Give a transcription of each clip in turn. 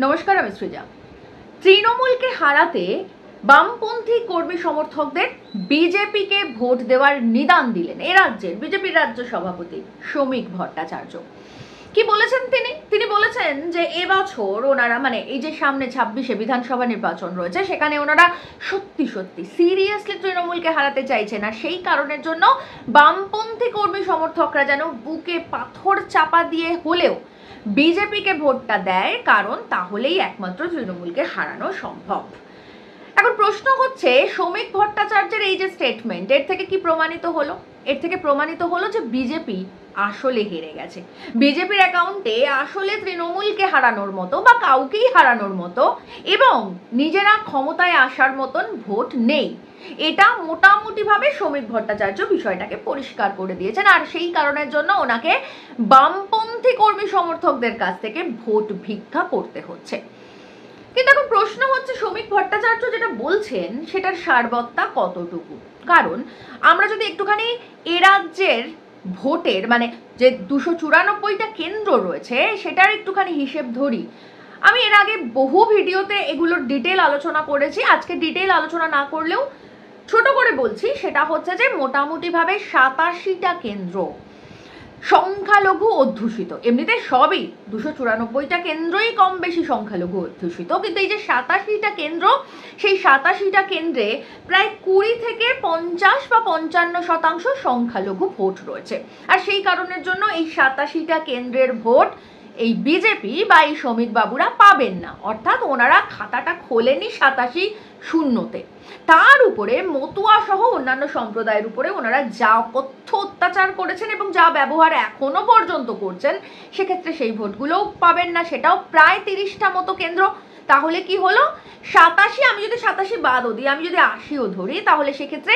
নমস্কার, আমি সৃজা। তৃণমূলকে হারাতে বামপন্থী কর্মী সমর্থকদের বিজেপিকে ভোট দেওয়ার নিদান দিলেন এ রাজ্যের বিজেপির রাজ্য সভাপতি শ্রমিক ভট্টাচার্য। কি বলেছেন তিনি বলেছেন যে এবছর ওনারা এই যে সামনে 26-এ বিধানসভা নির্বাচন রয়েছে, সেখানে ওনারা সত্যি সিরিয়াসলি তৃণমূলকে হারাতে চাইছেন, আর সেই কারণের জন্য বামপন্থী কর্মী সমর্থকরা যেন বুকে পাথর চাপা দিয়ে হলেও বিজেপিকে ভোটটা দেয়, কারণ তাহলেই একমাত্র তৃণমূলকে হারানো সম্ভব। এখন প্রশ্ন হচ্ছে, শ্রমিক ভট্টাচার্যের এই যে স্টেটমেন্ট, এর থেকে কি প্রমাণিত হলো? এর থেকে প্রমাণিত হলো যে বিজেপি আসলে হেরে গেছে। বিজেপির অ্যাকাউন্টে আসলে তৃণমূলকে হারানোর মতো বা কাউকেই হারানোর মতো এবং নিজেরা ক্ষমতায় আসার মতন ভোট নেই। এটা মোটামুটিভাবে শ্রমিক ভট্টাচার্য বিষয়টাকে পরিষ্কার করে দিয়েছেন, আর সেই কারণের জন্য ওনাকে বামপন্থী কর্মী সমর্থকদের কাছ থেকে ভোট ভিক্ষা করতে হচ্ছে। কিন্তু এখন প্রশ্ন হচ্ছে, শ্রমিক ভট্টাচার্য যেটা বলছেন সেটার সারবত্তা কতটুকু? কারণ আমরা যদি একটুখানি এ রাজ্যের ভোটের যে 294টা কেন্দ্র রয়েছে সেটার একটুখানি হিসেব ধরি। আমি এর আগে বহু ভিডিওতে এগুলোর ডিটেল আলোচনা করেছি, আজকে ডিটেল আলোচনা না করলেও ছোট করে বলছি। সেটা হচ্ছে যে মোটামুটিভাবে 87টা কেন্দ্র সংখ্যালঘু অধ্যুষিত। এমনিতে সবই 294টা কেন্দ্রই কম বেশি সংখ্যালঘু অধ্যুষিত, কিন্তু এই যে 87টা কেন্দ্র, সেই 87টা কেন্দ্রে প্রায় 20 থেকে 50 বা 55% সংখ্যালঘু ভোট রয়েছে। আর সেই কারণের জন্য এই 87টা কেন্দ্রের ভোট এই বিজেপি বা এই শ্রমিক বাবুরা পাবেন না, অর্থাৎ ওনারা খাতাটা খোলেনি 87-0-তে। তার উপরে মতুয়া সহ অন্যান্য সম্প্রদায়ের উপরে ওনারা যা কথ্য অত্যাচার করেছেন এবং যা ব্যবহার এখনো পর্যন্ত করছেন, সেক্ষেত্রে সেই ভোটগুলোও পাবেন না, সেটাও প্রায় 30টা মতো কেন্দ্র। তাহলে কি হলো, 87, আমি যদি 87 বাদও দিই, আমি যদি 80ও ধরি, তাহলে সেক্ষেত্রে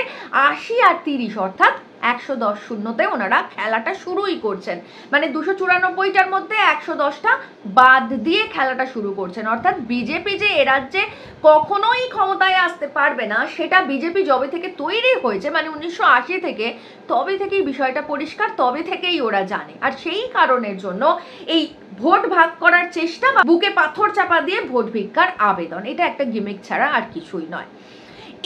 80 আর 30 অর্থাৎ 110-0-তে ওনারা খেলাটা শুরুই করছেন। 294টার মধ্যে 110টা বাদ দিয়ে খেলাটা শুরু করছেন, অর্থাৎ বিজেপি যে এ রাজ্যে কখনোই ক্ষমতায় আসতে পারবে না, সেটা বিজেপি যবে থেকে তৈরি হয়েছে 1980 থেকে, তবে থেকেই বিষয়টা পরিষ্কার, তবে থেকেই ওরা জানে। আর সেই কারণের জন্য এই ভোট ভাগ করার চেষ্টা বা বুকে পাথর চাপা দিয়ে ভোট ভিক্ষার আবেদন, এটা একটা গিমিক ছাড়া আর কিছুই নয়।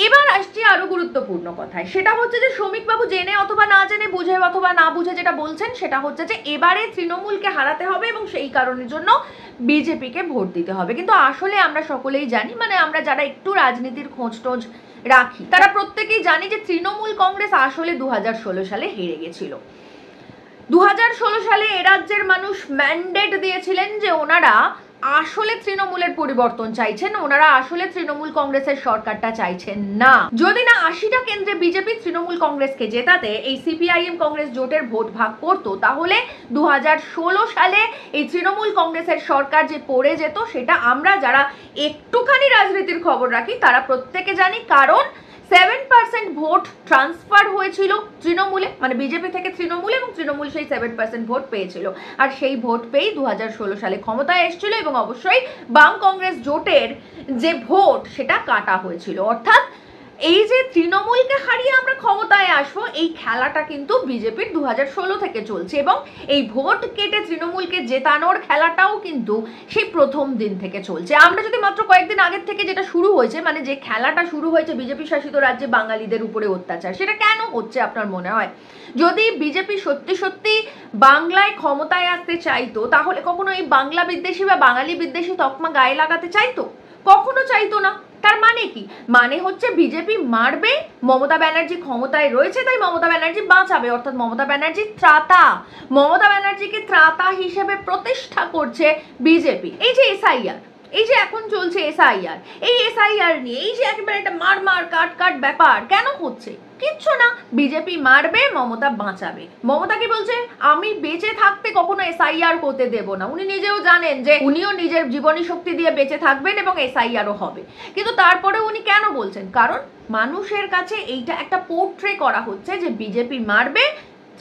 এবার আসছি আরো গুরুত্বপূর্ণ কথায়, সেটা হচ্ছে যে শ্রমিকবাবু জেনে অথবা না জেনে, বুঝে অথবা না বুঝে যেটা বলছেন, সেটা হচ্ছে যে এবারে তৃণমূলকে হারাতে হবে এবং সেই কারণের জন্য বিজেপিকে ভোট দিতে হবে। কিন্তু আসলে আমরা সকলেই জানি, আমরা যারা একটু রাজনীতির খোঁজ টোজ রাখি, তারা প্রত্যেকেই জানি যে তৃণমূল কংগ্রেস আসলে 2016 সালে হেরে গেছিল। 2016 সালে এ রাজ্যের মানুষ ম্যান্ডেট দিয়েছিলেন যে ওনারা আসলে তৃণমূলের পরিবর্তন চাইছেন, ওনারা আসলে তৃণমূল কংগ্রেসের সরকারটা চাইছেন না। যদি না 80টা কেন্দ্রে বিজেপি তৃণমূল কংগ্রেসকে জেতাতে এই সিপিআইএম কংগ্রেস জোটের ভোট ভাগ করতো, তাহলে 2016 সালে এই তৃণমূল কংগ্রেসের সরকার যে পড়ে যেত, সেটা আমরা যারা একটুখানি রাজনীতির খবর রাখি তারা প্রত্যেকে জানি। কারণ 7% ভোট ট্রান্সফার হয়েছিল তৃণমূলে, বিজেপি থেকে তৃণমূলে, এবং তৃণমূল সেই 7% ভোট পেয়েছিল। আর সেই ভোট পেয়েই 2016 সালে ক্ষমতায় এসেছিল, এবং অবশ্যই বাম কংগ্রেস জোটের যে ভোট সেটা কাটা হয়েছিল। অর্থাৎ এই যে তৃণমূলকে হারিয়ে আমরা ক্ষমতায় আসবো, এই খেলাটা কিন্তু বিজেপির 2016 থেকে চলছে, এবং এই ভোট কেটে তৃণমূলকে জেতানোর খেলাটাও কিন্তু সেই প্রথম দিন থেকে চলছে। আমরা যদি মাত্র কয়েকদিন আগের থেকে যেটা শুরু হয়েছে, যে খেলাটা শুরু হয়েছে বিজেপি শাসিত রাজ্যে বাঙালিদের উপরে অত্যাচার, সেটা কেন হচ্ছে আপনার মনে হয়? যদি বিজেপি সত্যি বাংলায় ক্ষমতায় আসতে চাইতো, তাহলে কখনো এই বাংলা বিদ্বেষী বা বাঙালি বিদ্বেষী তকমা গায়ে লাগাতে চাইতো? কখনো চাইতো না। তার মানে কি? হচ্ছে বিজেপি মারবে, মমতা ব্যানার্জি ক্ষমতায় রয়েছে তাই মমতা ব্যানার্জি বাঁচাবে, অর্থাৎ মমতা ব্যানার্জি ত্রাতা, মমতা ব্যানার্জিকে ত্রাতা হিসেবে প্রতিষ্ঠা করছে বিজেপি। এই যে এসআইআর, এই যে এখন চলছে এসআইআর, এই এসআইআর নিয়ে এই যে একেবারে একটা মার কাট ব্যাপার কেন হচ্ছে? কিচ্ছু না, বিজেপি মারবে, মমতা বাঁচাবে। মমতা কি বলছে? আমি বেঁচে থাকতে কখনো এসআইআর হতে দেব না। উনি নিজেও জানেন যে উনিও নিজের জীবনী শক্তি দিয়ে বেঁচে থাকবেন এবং এসআইআরও হবে, কিন্তু তারপরে উনি কেন বলছেন? কারণ মানুষের কাছে এইটা একটা পোর্ট্রে করা হচ্ছে যে বিজেপি মারবে,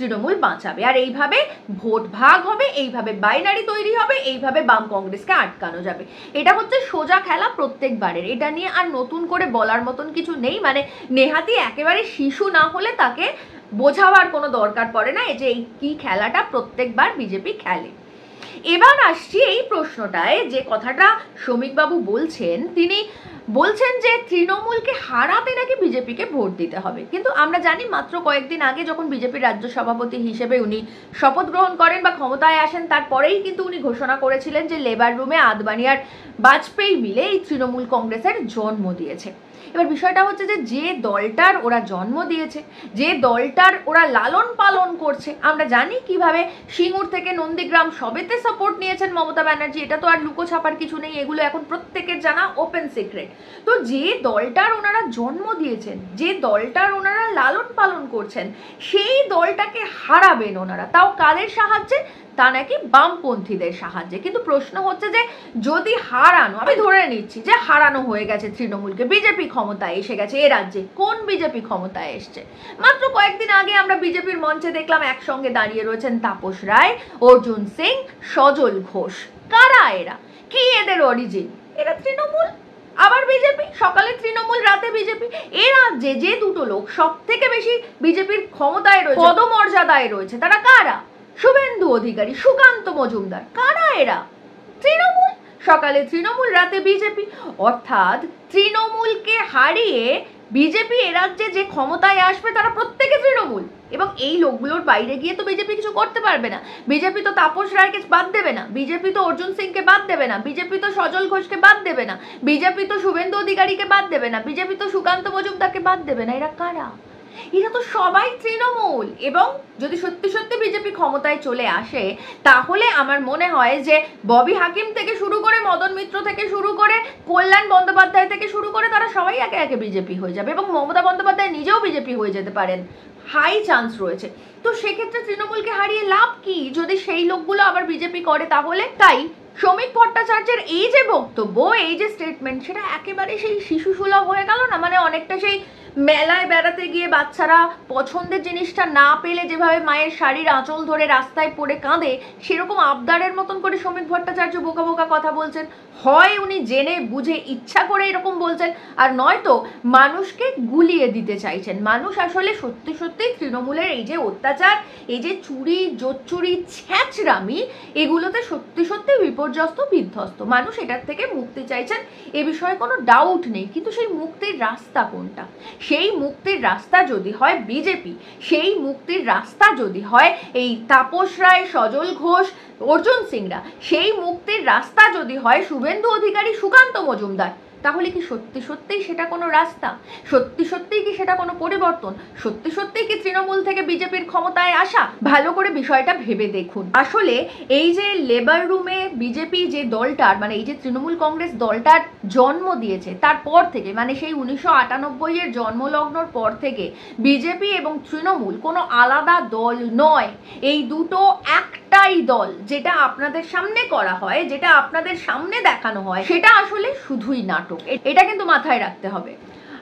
তৃণমূল বাঁচাবে, আর এইভাবে ভোট ভাগ হবে, এইভাবে বাইনারি তৈরি হবে, এইভাবে বাম কংগ্রেসকে আটকানো যাবে। এটা হচ্ছে সোজা খেলা প্রত্যেকবারের, এটা নিয়ে আর নতুন করে বলার মতন কিছু নেই। নেহাতি একেবারে শিশু না হলে তাকে বোঝাবার কোনো দরকার পড়ে না যে এই কি খেলাটা প্রত্যেকবার বিজেপি খেলে। এবার আসছি এই প্রশ্নটায়, যে কথাটা শ্রমিকবাবু বলছেন, তিনি বলছেন যে তৃণমূলকে হারাতে নাকি বিজেপিকে ভোট দিতে হবে। কিন্তু আমরা জানি মাত্র কয়েকদিন আগে যখন বিজেপির রাজ্য সভাপতি হিসেবে উনি শপথ গ্রহণ করেন বা ক্ষমতায় আসেন, তারপরেই কিন্তু উনি ঘোষণা করেছিলেন যে লেবার রুমে আদবানি আর বাজপেয়ী মিলে এই তৃণমূল কংগ্রেসের জন্ম দিয়েছে। এবার বিষয়টা হচ্ছে যে দলটার ওরা জন্ম দিয়েছে, যে দলটার ওরা লালন পালন করছে, আমরা জানি কিভাবে সিঙ্গুর থেকে নন্দীগ্রাম সবেতে সাপোর্ট নিয়েছেন মমতা ব্যানার্জি, এটা তো আর লুকো ছাপার কিছু নেই, এগুলো এখন প্রত্যেকের জানা ওপেন সিক্রেট। তো যে দলটার ওনারা জন্ম দিয়েছেন, যে দলটার ওনারা লালন পালন করছেন, সেই দলটাকে হারাবেন ওনারা, তাও কাদের সাহায্যে? তা নাকি বামপন্থীদের সাহায্যে। কিন্তু প্রশ্ন হচ্ছে যে যদি হারানো, আমি ধরে নিচ্ছি যে হারানো হয়ে গেছে তৃণমূলকে, বিজেপি ক্ষমতায় এসে গেছে এ রাজ্যে, কোন বিজেপি ক্ষমতায় এসছে? মাত্র কয়েকদিন আগে আমরা বিজেপির মঞ্চে দেখলাম একসঙ্গে দাঁড়িয়ে রয়েছেন তাপস রায়, অর্জুন সিং, সজল ঘোষ। কারা এরা? কি এদের অরিজিন? এরা তৃণমূল, আবার বিজেপি, সকালে তৃণমূল, রাতে বিজেপি। এ রাজ্যে যে দুটো লোক সব থেকে বেশি বিজেপির ক্ষমতায় রয়েছে, পদমর্যাদায় রয়েছে, তারা কারা? শুভেন্দু অধিকারী, সুকান্ত মজুমদার। কারা এরা? তৃণমূল, সকালে তৃণমূল, রাতে বিজেপি। অর্থাৎ তৃণমূলকে হারিয়ে বিজেপি এ রাজ্যে যে ক্ষমতায় আসবে তারা প্রত্যেকে তৃণমূল, এবং এই লোকগুলোর বাইরে গিয়ে তো বিজেপি কিছু করতে পারবে না। বিজেপি তো তাপস রায়কে বাদ দেবে না, বিজেপি তো অর্জুন সিংকে বাদ দেবে না, বিজেপি তো সজল ঘোষকে বাদ দেবে না, বিজেপি তো শুভেন্দু অধিকারীকে বাদ দেবে না, বিজেপি তো সুকান্ত মজুমদারকে বাদ দেবে না। এরা কারা? এরা তো সবাই তৃণমূল। এবং যদি সত্যি সত্যি বিজেপি ক্ষমতায় চলে আসে, তাহলে আমার মনে হয় যে ববি হাকিম থেকে শুরু করে, মদন মিত্র থেকে শুরু করে, কল্যাণ বন্দ্যোপাধ্যায় থেকে শুরু করে, তারা সবাই একে একে বিজেপি হয়ে যাবে, এবং মমতা বন্দ্যোপাধ্যায় নিজেও বিজেপি হয়ে যেতে পারেন, হাই চান্স রয়েছে। তো সেক্ষেত্রে তৃণমূলকে হারিয়ে লাভ কি যদি সেই লোকগুলো আবার বিজেপি করে? তাহলে তাই শ্রমিক ভট্টাচার্যের এই যে বক্তব্য, এই যে স্টেটমেন্ট, সেটা একেবারে সেই শিশু সুলভ হয়ে গেল না? মানে অনেকটা সেই মেলায় বেড়াতে গিয়ে বাচ্চারা পছন্দের জিনিসটা না পেলে যেভাবে মায়ের শাড়ির আঁচল ধরে রাস্তায় পড়ে কাঁদে, সেরকম আবদারের মতন করে শ্রমিক ভট্টাচার্য বোকা বোকা কথা বলছেন। হয় উনি জেনে বুঝে ইচ্ছা করে এরকম বলছেন, আর নয়তো মানুষকে গুলিয়ে দিতে চাইছেন। মানুষ আসলে সত্যি সত্যি তৃণমূলের এই যে অত্যাচার, এই যে চুরি, জোচ্চুরি, ছ্যাঁচড়ামি, এগুলোতে সত্যি সত্যি বিপর্যস্ত, বিধ্বস্ত। মানুষ এটার থেকে মুক্তি চাইছেন, এ বিষয়ে কোনো ডাউট নেই। কিন্তু সেই মুক্তির রাস্তা কোনটা? সেই মুক্তির রাস্তা যদি হয় বিজেপি, সেই মুক্তির রাস্তা যদি হয় এই তাপস রায়, সজল ঘোষ, অর্জুন সিংরা, সেই মুক্তির রাস্তা যদি হয় শুভেন্দু অধিকারী, সুকান্ত মজুমদার, তাহলে কি সত্যি সত্যিই সেটা কোনো রাস্তা? সত্যি সত্যিই কি সেটা কোনো পরিবর্তন? সত্যি সত্যিই কি তৃণমূল থেকে বিজেপির ক্ষমতায় আসা? ভালো করে বিষয়টা ভেবে দেখুন। আসলে এই যে লেবার রুমে বিজেপি যে দলটার, মানে এই যে তৃণমূল কংগ্রেস দলটার জন্ম দিয়েছে, তারপর থেকে, মানে সেই 1998-এর জন্মলগ্নর পর থেকে বিজেপি এবং তৃণমূল কোনো আলাদা দল নয়। এই দুটো একটাই দল। যেটা আপনাদের সামনে করা হয়, যেটা আপনাদের সামনে দেখানো হয়, সেটা আসলে শুধুই নাটক। এটা কিন্তু মাথায় রাখতে হবে।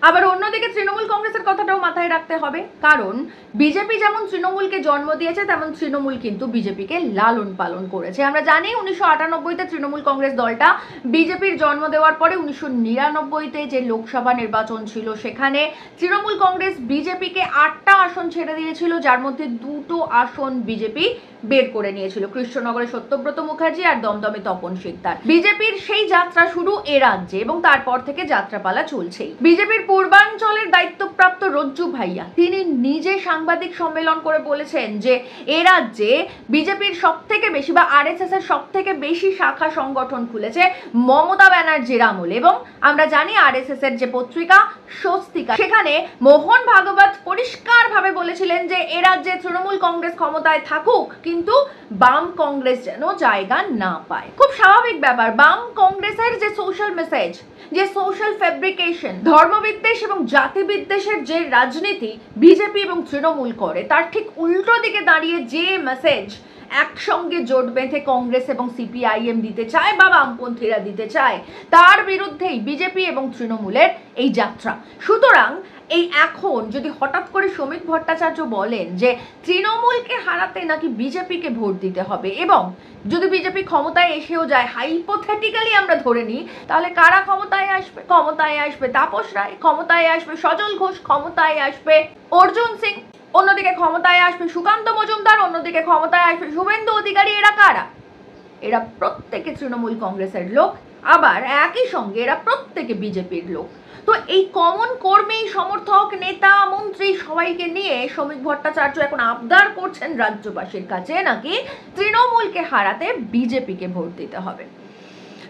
আবার অন্যদিকে তৃণমূল কংগ্রেসের কথাটাও মাথায় রাখতে হবে, কারণ বিজেপি যেমন তৃণমূলকে জন্ম দিয়েছে, তেমন তৃণমূল কিন্তু বিজেপিকে লালন পালন করেছে। আমরা জানি 1998-তে তৃণমূল কংগ্রেস দলটা বিজেপির জন্ম দেওয়ার পরে 1999-তে যে লোকসভা নির্বাচন ছিল, সেখানে তৃণমূল কংগ্রেস বিজেপিকে 8টা আসন ছেড়ে দিয়েছিল, যার মধ্যে 2টো আসন বিজেপি বের করে নিয়েছিল, কৃষ্ণনগরে সত্যব্রত মুখার্জি আর দমদমে তপন শিকদার। বিজেপির সেই যাত্রা শুরু এ রাজ্যে, এবং তারপর থেকে যাত্রাপালা চলছেই। বিজেপির পূর্বাঞ্চলের দায়িত্বপ্রাপ্ত রজ্জু ভাইয়া তিনি নিজে সাংবাদিক সম্মেলন করে বলেছেন যে এ রাজ্যে বিজেপির সব থেকে বেশি, বা আরএসএস এর সব থেকে বেশি শাখা সংগঠন খুলেছে মমতা ব্যানার্জির আমলে। এবং আমরা জানি আরএসএস এর যে পত্রিকা স্বস্তিকা, সেখানে মোহন ভাগবত পরিষ্কার ভাবে বলেছিলেন যে এ রাজ্যে তৃণমূল কংগ্রেস ক্ষমতায় থাকুক, কিন্তু বাম কংগ্রেস যেন জায়গা না পায়। খুব স্বাভাবিক ব্যাপার। বাম কংগ্রেসের যে সোশ্যাল মেসেজ, যে সোশ্যাল ফেব্রিকেশন, ধর্মবিদ্বেষ এবং জাতিবিদ্বেষের যে রাজনীতি বিজেপি এবং তৃণমূল করে, তার ঠিক উল্টো দিকে দাঁড়িয়ে যে মেসেজ একসঙ্গে জোট বেঁধে কংগ্রেস এবং সিপিআইএম দিতে চায় বা বামপন্থীরা দিতে চায়, তার বিরুদ্ধেই বিজেপি এবং তৃণমূলের এই যাত্রা। সুতরাং এই এখন যদি হঠাৎ করে শ্রমিক ভট্টাচার্য বলেন যে তৃণমূলকে হারাতে নাকি বিজেপিকে ভোট দিতে হবে, এবং যদি বিজেপি ক্ষমতায় এসেও যায়, হাইপোথেটিক্যালি আমরা ধরে নিই, তাহলে কারা ক্ষমতায় আসবে? ক্ষমতায় আসবে তাপস রায়, ক্ষমতায় আসবে সজল ঘোষ, ক্ষমতায় আসবে অর্জুন সিং, অন্যদিকে ক্ষমতায় আসবে সুকান্ত মজুমদার, অন্যদিকে ক্ষমতায় আসবে শুভেন্দু অধিকারী। এরা কারা? এরা প্রত্যেকে তৃণমূল কংগ্রেসের লোক, আবার একই সঙ্গে এরা প্রত্যেকে বিজেপির লোক। তো এই কমন কর্মী, সমর্থক, নেতা, মন্ত্রী সবাইকে নিয়ে শ্রমিক ভট্টাচার্য এখন আবদার করছেন রাজ্যবাসীর কাছে নাকি তৃণমূলকে হারাতে বিজেপিকে ভোট দিতে হবে।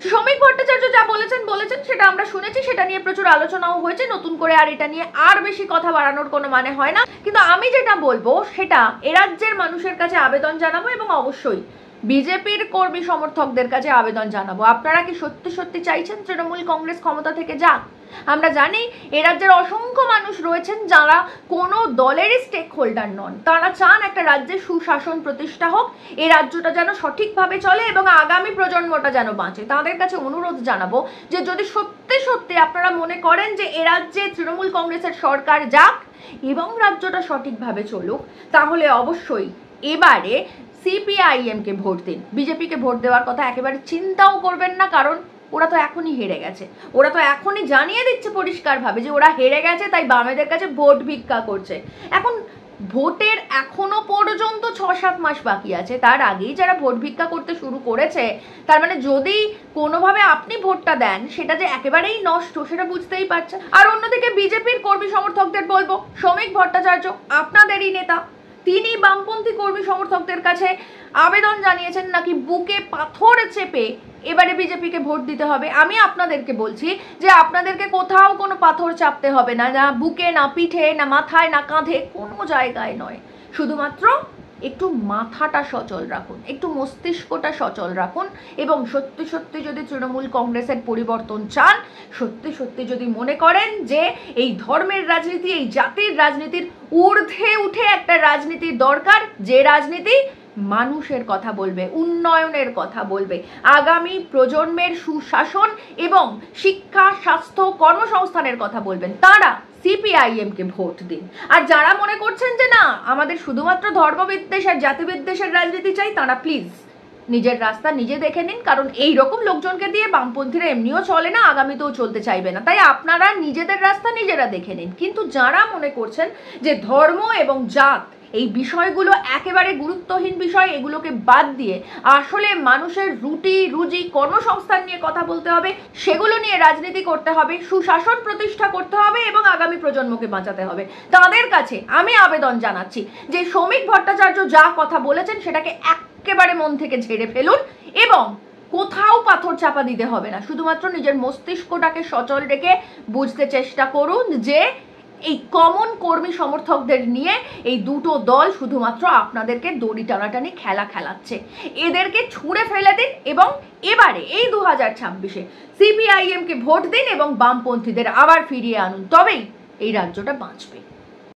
শ্রমিক ভট্টাচার্য যা বলেছেন সেটা আমরা শুনেছি, সেটা নিয়ে প্রচুর আলোচনাও হয়েছে, নতুন করে আর এটা নিয়ে আর বেশি কথা বাড়ানোর কোনো মানে হয় না। কিন্তু আমি যেটা বলবো সেটা এ রাজ্যের মানুষের কাছে আবেদন জানাবো এবং অবশ্যই বিজেপির কর্মী সমর্থকদের কাছে আবেদন জানাবো, আপনারা কি সত্যি সত্যি চাইছেন তৃণমূল কংগ্রেস ক্ষমতা থেকে যাক? আমরা জানি এ রাজ্যের অসংখ্য মানুষ রয়েছেন যারা কোনো দলেরই স্টেক হোল্ডার নন, তারা চান একটা রাজ্যের সুশাসন প্রতিষ্ঠা হোক, এই রাজ্যটা যেন সঠিকভাবে চলে এবং আগামী প্রজন্মটা যেন বাঁচে। তাদের কাছে অনুরোধ জানাবো যে যদি সত্যি সত্যি আপনারা মনে করেন যে এ রাজ্যে তৃণমূল কংগ্রেসের সরকার যাক এবং রাজ্যটা সঠিকভাবে চলুক, তাহলে অবশ্যই এবারে সিপিআইএমকে ভোট দিন। বিজেপিকে ভোট দেওয়ার কথা একেবারে চিন্তাও করবেন না, কারণ ওরা তো এখনই হেরে গেছে। ওরা তো এখনই জানিয়ে দিচ্ছে পরিষ্কারভাবে যে ওরা হেরে গেছে, তাই বামেদের কাছে ভোট ভিক্ষা করছে। এখন ভোটের এখনো পর্যন্ত 6-7 মাস বাকি আছে, তার আগেই যারা ভোট ভিক্ষা করতে শুরু করেছে, তার মানে যদি কোনোভাবে আপনি ভোটটা দেন সেটা যে একেবারেই নষ্ট সেটা বুঝতেই পারছেন। আর অন্যদিকে বিজেপির কর্মী সমর্থকদের বলবো, শ্রমিক ভট্টাচার্য আপনাদেরই নেতা, তিনি বামপন্থী কর্মী সমর্থকদের কাছে আবেদন জানিয়েছেন নাকি বুকে পাথর চেপে এবারে বিজেপিকে ভোট দিতে হবে। আমি আপনাদেরকে বলছি যে আপনাদেরকে কোথাও কোনো পাথর চাপতে হবে না, না বুকে, না পিঠে, না মাথায়, না কাঁধে, কোনো জায়গায় নয়। শুধুমাত্র একটু মাথাটা সচল রাখুন, একটু মস্তিষ্কটা সচল রাখুন এবং সত্যি সত্যি যদি তৃণমূল কংগ্রেসের পরিবর্তন চান, সত্যি সত্যি যদি মনে করেন যে এই ধর্মের রাজনীতি, এই জাতির রাজনীতির ঊর্ধ্বে উঠে একটা রাজনীতির দরকার, যে রাজনীতি মানুষের কথা বলবে, উন্নয়নের কথা বলবে, আগামী প্রজন্মের সুশাসন এবং শিক্ষা, স্বাস্থ্য, কর্মসংস্থানের কথা বলবেন, তারা সিপিআইএমকে ভোট দিন। আর যারা মনে করছেন যে না আমাদের শুধুমাত্র ধর্মবিদ্বেষ আর জাতিবিদ্বেষের রাজনীতি চাই, তারা প্লিজ নিজের রাস্তা নিজে দেখে নিন, কারণ এই রকম লোকজনকে দিয়ে বামপন্থীরা এমনিও চলে না, আগামীতেও চলতে চাইবে না। তাই আপনারা নিজেদের রাস্তা নিজেরা দেখে নিন। কিন্তু যারা মনে করছেন যে ধর্ম এবং জাত এই বিষয়গুলো একেবারে গুরুত্বহীন বিষয়, এগুলোকে বাদ দিয়ে আসলে মানুষের রুটি রুজি কর্মসংস্থান নিয়ে কথা বলতে হবে, সেগুলো নিয়ে রাজনীতি করতে হবে, সুশাসন প্রতিষ্ঠা করতে হবে এবং আগামী প্রজন্মকে বাঁচাতে হবে, তাদের কাছে আমি আবেদন জানাচ্ছি যে শ্রমিক ভট্টাচার্য যা কথা বলেছেন সেটাকে একেবারে মন থেকে ঝেড়ে ফেলুন এবং কোথাও পাথর চাপা দিতে হবে না, শুধুমাত্র নিজের মস্তিষ্কটাকে সচল রেখে বুঝতে চেষ্টা করুন যে এই কমন কর্মী সমর্থকদের নিয়ে এই দুটো দল শুধুমাত্র আপনাদেরকে দড়ি টানাটানি খেলা খেলাচ্ছে। এদেরকে ছুঁড়ে ফেলে দিন এবং এবারে এই 2026-এ সিপিআইএমকে ভোট দিন এবং বামপন্থীদের আবার ফিরিয়ে আনুন, তবেই এই রাজ্যটা বাঁচবে।